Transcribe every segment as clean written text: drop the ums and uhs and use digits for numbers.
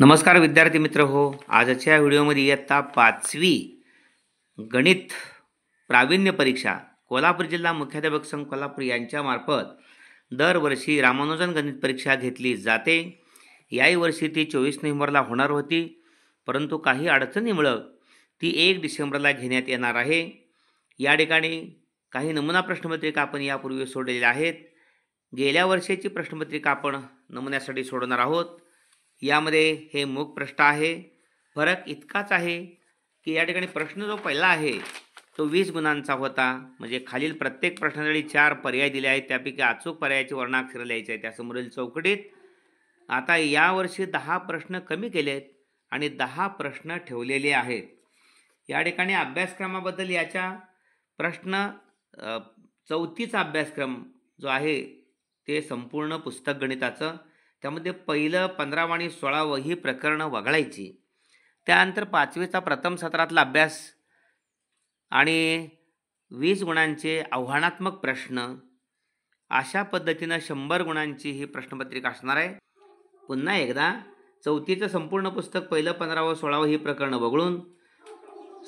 नमस्कार विद्यार्थी मित्र हो. आजच्या व्हिडिओमध्ये इयत्ता 5वी गणित प्रावीण्य परीक्षा कोल्हापूर जिल्हा मुख्याध्यापक संघ कोल्हापूर यांच्यामार्फत दरवर्षी रामानुजन गणित परीक्षा घेतली जाते. याही वर्षी ती 24 नोव्हेंबरला होणार होती, परंतु काही अडचणीमुळे ती 1 डिसेंबरला घेण्यात येणार आहे. या ठिकाणी काही नमुना प्रश्नपत्रिका आपण यापूर्वी सोडलेल्या आहेत. गेल्या वर्षाची प्रश्नपत्रिका आपण नमुन्यासाठी सोडवणार आहोत. यामध्ये हे मूक प्रश्न आहे. फरक इतकाच आहे की या ठिकाणी प्रश्न जो पहिला आहे तो 20 गुणांचा होता. म्हणजे खालील प्रत्येक प्रश्नासाठी 4 पर्याय दिले आहेत, त्यापैकी अचूक पर्यायाचे वर्णाक्षर लिहायचे आहे त्यासमोरील चौकटीत. आता यावर्षी 10 प्रश्न कमी केलेत आणि 10 प्रश्न ठेवलेले आहेत. या ठिकाणी अभ्यासक्रमाबद्दल याच्या प्रश्न 34चा अभ्यासक्रम जो आहे ते संपूर्ण पुस्तक गणिताचं, त्यामध्ये पहिलं 15 आणि 16 ही प्रकरणं वगळायची. त्यानंतर 5वीचा प्रथम सत्रातला अभ्यास आणि 20 गुणांचे आव्हानात्मक प्रश्न, अशा पद्धतीनं 100 गुणांची ही प्रश्नपत्रिका असणार आहे. पुन्हा एकदा 4थीचं संपूर्ण पुस्तक पहिलं 15 व 16 ही प्रकरणं वगळून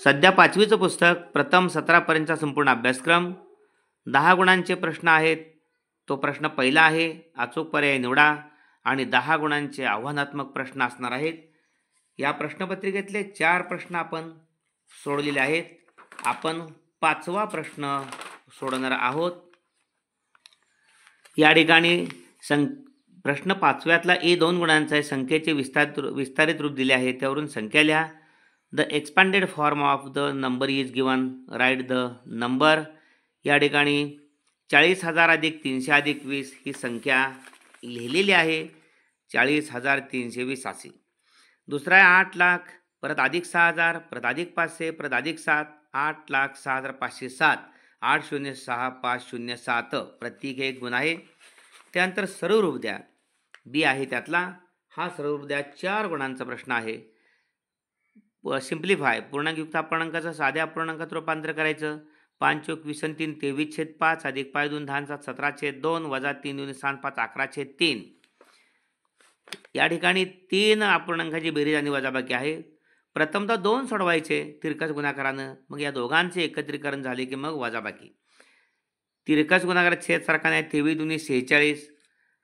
सध्या 5वीचं पुस्तक प्रथम सत्रापर्यंतचा संपूर्ण अभ्यासक्रम, 10 गुणांचे प्रश्न आहेत. तो प्रश्न पहिला आहे, अचूक पर्याय निवडा आणि 10 गुणांचे आव्हानात्मक प्रश्न असणार आहेत. या प्रश्नपत्रिकेतले 4 प्रश्न आपण सोडवलेले आहेत. आपण 5वा प्रश्न सोडवणार आहोत. या ठिकाणी प्रश्न 5व्यातला ए 2 गुणांचा आहे. संख्येचे विस्तारित रूप दिले आहे, त्यावरून संख्या लिहा. The expanded form of the number is given, write the number. या ठिकाणी 40,000 अधिक 300 अधिक 20 ही संख्या लिहिलेली आहे. 40,320 अशी. दुसरा आहे 8 लाख, परत अधिक 6,000, परत अधिक 500, परत अधिक 7, 8,06,507, 806,507 प्रत्येक एक गुण आहे. त्यानंतर सरळ रूप द्या, बी आहे त्यातला. हा सरळ रूप द्या 4 गुणांचा प्रश्न आहे. सिम्प्लिफाय, पूर्णांकयुक्त अपूर्णांकाचं साध्या अपूर्णांकात रूपांतर करायचं. 5 चौक 20 आणि 3 23/5 अधिक 5 2 10 7 17/2 वजा 3 2 6 5 11/3. या ठिकाणी 3 अपूर्णांकाची बेरीज आणि वजाबाकी आहे. प्रथमतः 2 सोडवायचे तिरकस गुणाकारानं, मग या दोघांचे एकत्रीकरण झाले की मग वजाबाकी. तिरकस गुणाकार छेद सारखा नाही. 23 2 46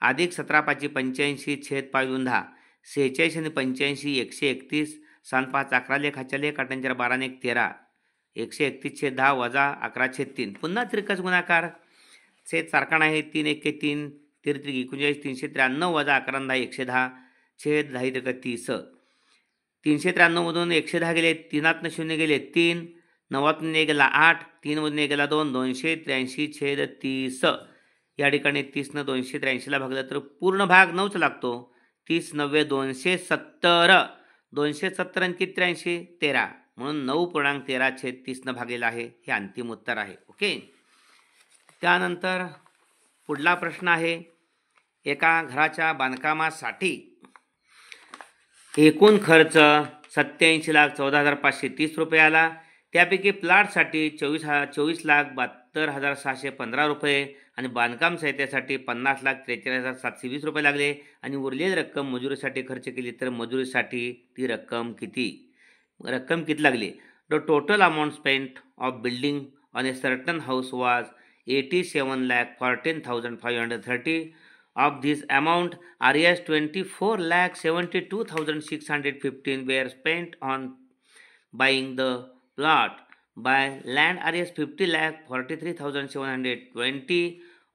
अधिक 17 5 85 छेद 5 2 10, 46 आणि 85 131, 7 5 11 लेख 8 12 1 13, 131 छेद 10 वजा 11/3. पुन्हा तिरकस गुणाकार छेद सारखा नाही. 3 1 3 33 39 393 वजा 11 10 110 छेद 10 30. 393 मधून 110 गेले, 3 0 गेले 3, 9 गेला 8, 3 मधून 1 गेला 2, 283 छेद 30. या ठिकाणी 30 न 283ला भागलं तर पूर्ण भाग 9च लागतो. 30 9 270, 270 आणि 83 13, म्हणून 9.13 छेद 30 न भागलेला आहे. हे अंतिम उत्तर आहे. ओके. त्यानंतर पुढला प्रश्न आहे, एका घराच्या बांधकामासाठी एकूण खर्च 87,14,530 रुपये आला. त्यापैकी प्लॉटसाठी 24,72,615 रुपये आणि बांधकाम साहित्यासाठी 50,43,720 रुपये लागले आणि उरलेली रक्कम मजुरीसाठी खर्च केली तर मजुरीसाठी ती रक्कम किती लागली. The total amount spent of building on a certain house was 87,14,530. Of this amount, Rs 24,72,615 were spent on buying the plot. By land, Rs 50,43,720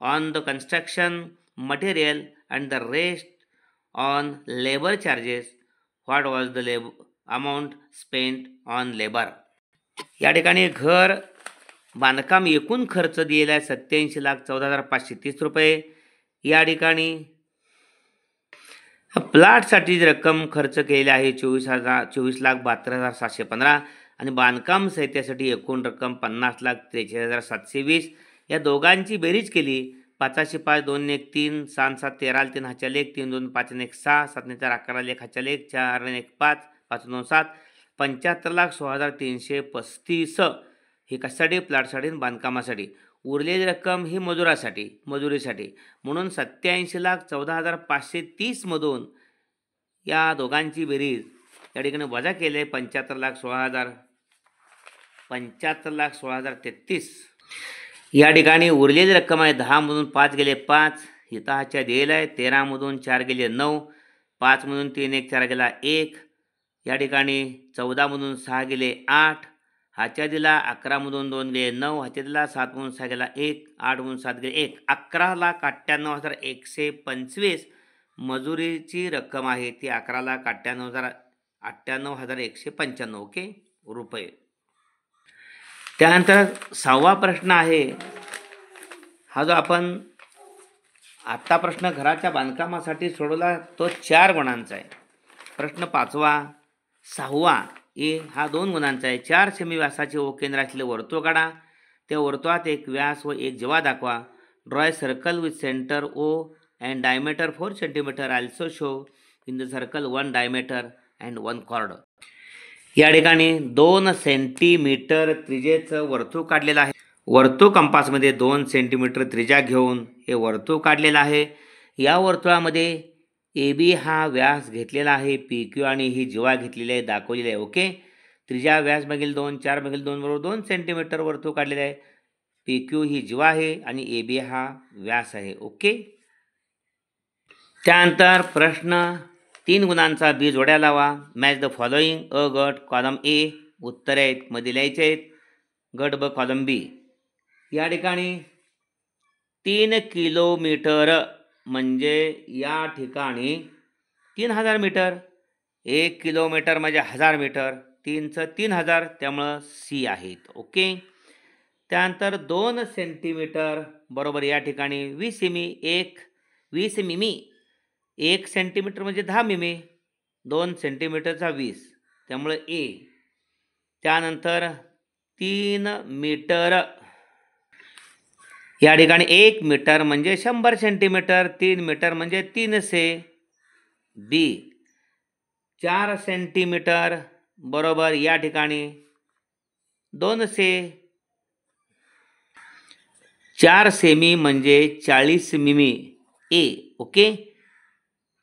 on the construction material and the rest on labor charges. What was the amount spent on labor? या ठिकाणी घर बांधकाम एकूण खर्च दिलेला आहे 87,14,530 रुपये. या ठिकाणी प्लॉटसाठी रक्कम खर्च केलेली आहे 24,72,715 आणि बांधकाम साहित्यासाठी एकूण रक्कम 50,43,720. या दोघांची बेरीज केली. 5 5 2 1 3 7 7 13 3 हाच्या लेख 3 2 5 1 6 7 4 11 लेख हाच्या लेख 4 1 5 5 2 7 75,16,335. हे कशासाठी? प्लॉटसाठी आणि बांधकामासाठी. उरलेली रक्कम ही मजुरीसाठी. म्हणून 87,14,530 मधून या दोघांची बेरीज या ठिकाणी वजा केले 75,16,000 75,16,033. या ठिकाणी उरलेली रक्कम आहे 10मधून 5 गेले 5, हिताच्या दिलेला आहे 13मधून 4 गेले 9, 5मधून 3 1 4 गेला 1, या ठिकाणी 14मधून 6 गेले 8, हाच्या दिला 11मधून 2 गेले 9, हाच्या दिला 7मधून 6 गेला 1, 8मधून 7 गेले 1, 11,98,125 मजुरीची रक्कम आहे ती 11,98,195 ओके रुपये. त्यानंतर 6वा प्रश्न आहे हा जो आपण आत्ता प्रश्न घराच्या बांधकामासाठी सोडवला तो 4 गुणांचा आहे. प्रश्न 5वा 6वा हा 2 गुणांचा आहे. 4 सेमी व्यासाचे ओ केंद्र असलेले वर्तुळ काढा. त्या वर्तुळात एक व्यास व एक जीवा दाखवा. Draw circle with centre O and diameter 4 centimetre also show in the circle 1 diameter and 1 chord. या ठिकाणी 2 सेंटीमीटर त्रिज्येचं वर्तुळ काढलेलं आहे. वर्तुळ कंपासमध्ये 2 सेंटीमीटर त्रिज्या घेऊन हे वर्तुळ काढलेलं आहे. या वर्तुळामध्ये ए बी हा व्यास घेतलेला आहे, पी क्यू आणि ही जीवा घेतलेली आहे दाखवलेली आहे. ओके, त्रिज्या व्यास भागिले 2 4 भागिले 2 बरोबर 2 सेंटीमीटर वर्तुळ काढलेलं आहे. पी क्यू ही जीवा आहे आणि ए बी हा व्यास आहे. ओके, त्यानंतर प्रश्न 3 गुणांचा बी जोड्या लावा. Match the following. अ गट कॉलम ए उत्तर आहेत मध्ये लिहायचे आहेत, गट ब कॉलम बी. या ठिकाणी 3 किलोमीटर म्हणजे या ठिकाणी 3000 मीटर. 1 किलोमीटर म्हणजे 1000 मीटर, 3चं 3000 त्यामुळं सी आहेत. ओके, त्यानंतर 2 सेंटीमीटर बरोबर या ठिकाणी 20 मिमी. 20 मिमी 1 सेंटीमीटर म्हणजे 10 मिमी, 2 सेंटीमीटरचा 20 त्यामुळे ए. त्यानंतर 3 मीटर या ठिकाणी 1 मीटर म्हणजे 100 सेंटीमीटर, 3 मीटर म्हणजे 300 बी. 4 सेंटीमीटर बरोबर या ठिकाणी 200. 4 सेमी म्हणजे 40 मिमी ए. ओके,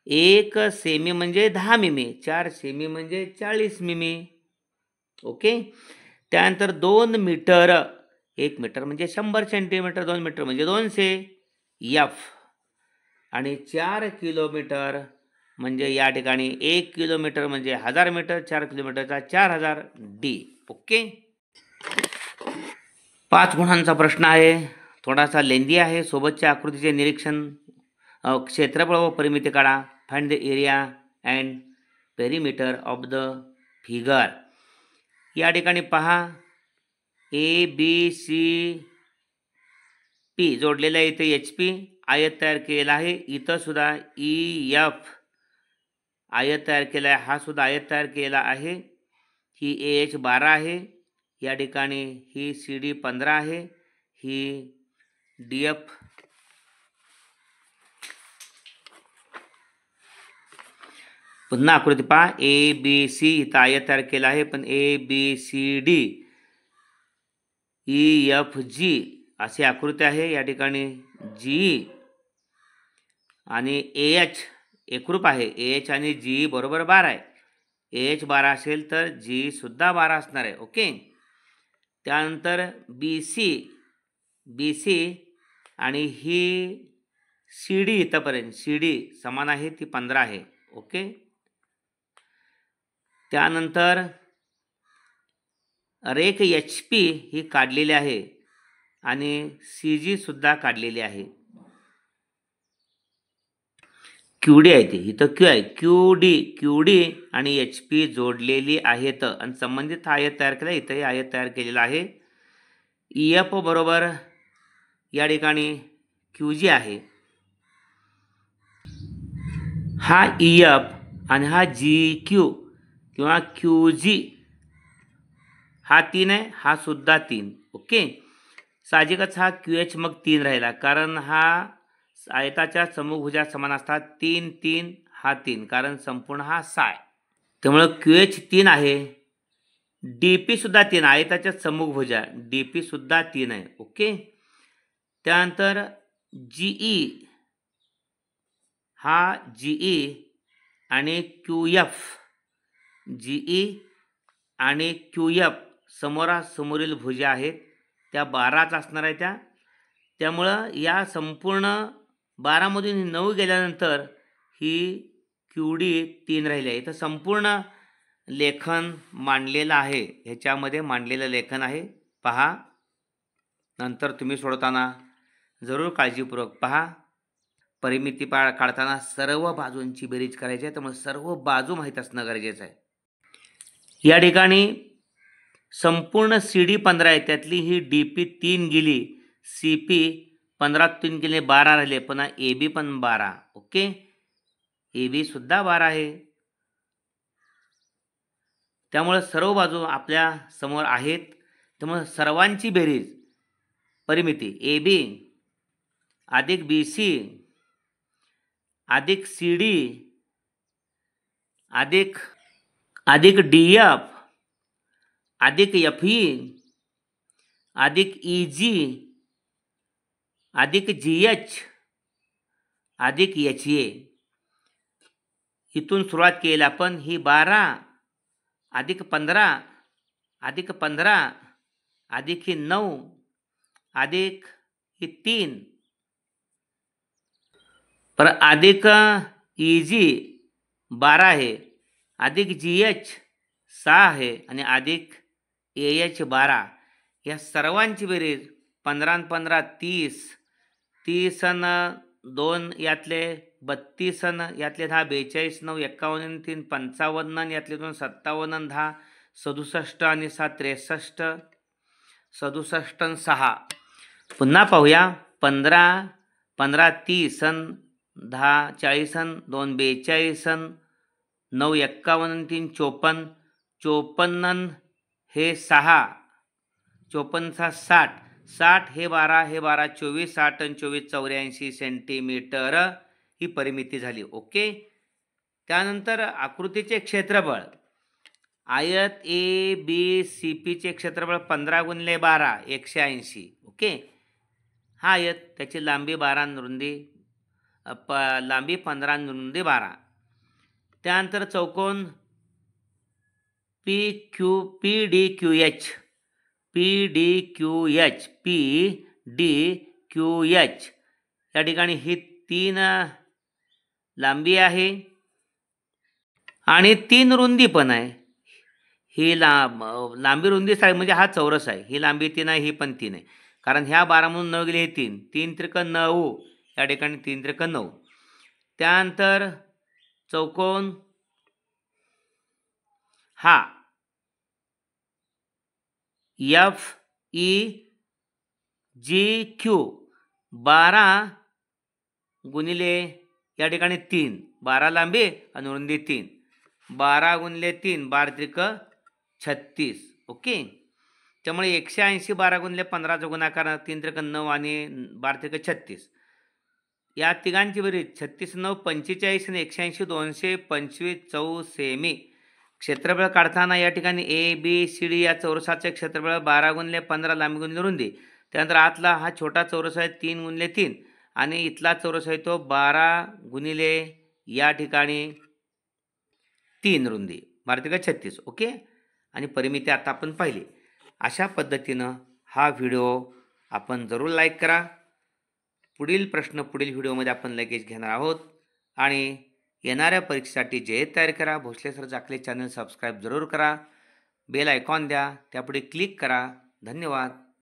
1 सेमी म्हणजे 10 मिमी, 4 सेमी म्हणजे 40 मिमी. ओके, त्यानंतर 2 मीटर 1 मीटर म्हणजे 100 सेंटीमीटर, 2 मीटर म्हणजे 200 एफ. आणि 4 किलोमीटर म्हणजे या ठिकाणी 1 किलोमीटर म्हणजे 1000 मीटर, 4 किलोमीटरचा 4000 डी. ओके, 5 गुणांचा प्रश्न आहे, थोडासा लेंदी आहे. सोबतच्या आकृतीचे निरीक्षण. क्षेत्रफळ व परिमिती काढा. Find the area and perimeter of the figure. या ठिकाणी पहा ए बी सी पी जोडलेलं आहे. इथे एच पी आयत तयार केलेला आहे. इथं सुद्धा ई एफ आयत तयार केला आहे. हा सुद्धा आयत तयार केलेला आहे. ही ए एच 12 आहे. या ठिकाणी ही सी डी 15 आहे. ही डी एफ पुन्हा आकृती पहा. ए बी सी इथं आयत तयार केला आहे, पण A B C D E F G अशी आकृती आहे. या ठिकाणी जी आणि ए एच एकरूप आहे. ए एच आणि जी बरोबर 12 आहे. ए एच 12 असेल तर जी सुद्धा 12 असणार आहे. ओके, त्यानंतर बी सी आणि ही सी डी इथंपर्यंत सी डी समान आहे, ती 15 आहे. ओके, त्यानंतर रेख एच पी ही काढलेली आहे आणि सी जी सुद्धा काढलेली आहे. क्यू डी आहे ती इथं क्यू आहे. क्यू डी आणि एच पी जोडलेली आहेत आणि संबंधित आयत तयार केला. इथंही आयत तयार केलेला आहे. ई एफ बरोबर या ठिकाणी क्यू जी आहे. हा ई एफ आणि हा जी क्यू किंवा क्यू जी हा 3 आहे, हा सुद्धा 3. ओके, साहजिकच हा क्यू एच मग 3 राहिला, कारण हा आयताच्या समभुजा समान असतात. 3 3 हा 3, कारण संपूर्ण हा 6 आहे. त्यामुळे क्यू एच 3 आहे. डी पी सुद्धा 3, आयताच्या समभुजा डी पी सुद्धा 3 आहे. ओके, त्यानंतर जीई हा जीई आणि QF, GE आणि QF समोरासमोरील भुजा आहेत त्या 12च असणार आहे त्या. त्यामुळं या संपूर्ण 12मधून 9 गेल्यानंतर ही QD 3 राहिली आहे. इथं संपूर्ण लेखन मांडलेलं आहे, ह्याच्यामध्ये मांडलेलं लेखन आहे पहा. नंतर तुम्ही सोडवताना जरूर काळजीपूर्वक पहा. परिमिती काढताना सर्व बाजूंची बेरीज करायची आहे, त्यामुळे सर्व बाजू माहीत असणं गरजेचं आहे. या ठिकाणी संपूर्ण CD 15 आहे, त्यातली ही DP 3 गेली, CP 15 3 गेले 12 राहिले, पुन्हा AB पण 12. ओके, AB सुद्धा 12 आहे. त्यामुळे सर्व बाजू आपल्या समोर आहेत. त्यामुळे सर्वांची बेरीज परिमिती AB अधिक BC अधिक CD अधिक DF अधिक FE अधिक EG अधिक GH अधिक HA. इथून सुरुवात केली आपण. ही 12 अधिक 15 अधिक 15 अधिक ही 9 अधिक ही 3 पर अधिक EG 12 आहे, अधिक GH 6 आहे आणि अधिक AH 12. या सर्वांची बेरीज 15 आणि 15 30, 30 आणि 2 यातले 32 आणि यातले 10 42, 9 51 आणि 3 55 आणि यातले 2 57 आणि 10 67 आणि 7 63, 67 आणि 6. पुन्हा पाहूया. 15 15 30 आणि 10 40 आणि 2 42 आणि 9 51 आणि 3 54, 54 आणि हे 6 54 60, 60 हे 12 हे 12 24, 60 आणि 24 84 सेंटीमीटर ही परिमिती झाली. ओके, त्यानंतर आकृतीचे क्षेत्रफळ आयत ABCP चे क्षेत्रफळ 15 गुणिले 12 180. ओके, हा आयत, त्याची लांबी 12 आणि रुंदी लांबी 15 आणि रुंदी 12. त्यानंतर चौकोन PDQH या ठिकाणी ही 3 लांबी आहे आणि 3 रुंदी पण आहे. ही लांबी रुंदी म्हणजे हा चौरस आहे. ही लांबी 3 आहे, ही पण 3 आहे, कारण ह्या 12 म्हणून 9 गेले हे 3 3 त्रिक 9, या ठिकाणी 3 त्रिक 9. त्यानंतर चौकोन हा FEGQ 12 गुणिले या ठिकाणी 3, 12 लांबी आणि रुंदी 3, 12 गुणिले 3 12 त्रिक 36. ओके, त्यामुळे 180 12 गुणिले 15चा गुणाकार 3 त्रिक 9 आणि 12 त्रिक 36. या तिघांची बेरीज 36 9 45 आणि 180 225 चौसेमी. क्षेत्रफळ काढताना या ठिकाणी ABCD या चौरसाचे क्षेत्रफळ 12 गुणिले 15 लांबी गुणिले रुंदी. त्यानंतर आतला हा छोटा चौरस आहे 3 गुणिले 3 आणि इथला चौरस आहे तो 12 गुणिले या ठिकाणी 3 रुंदी 12 त्रिक 36. ओके, आणि परिमिती आता आपण पाहिली. अशा पद्धतीनं हा व्हिडिओ आपण जरूर लाईक करा. पुढील प्रश्न पुढील व्हिडिओमध्ये आपण लगेच घेणार आहोत. आणि येणाऱ्या परीक्षेसाठी जे तयार करा. भोसले सर जाकले चॅनल सबस्क्राईब जरूर करा. बेल आयकॉन द्या, त्यापुढे क्लिक करा. धन्यवाद.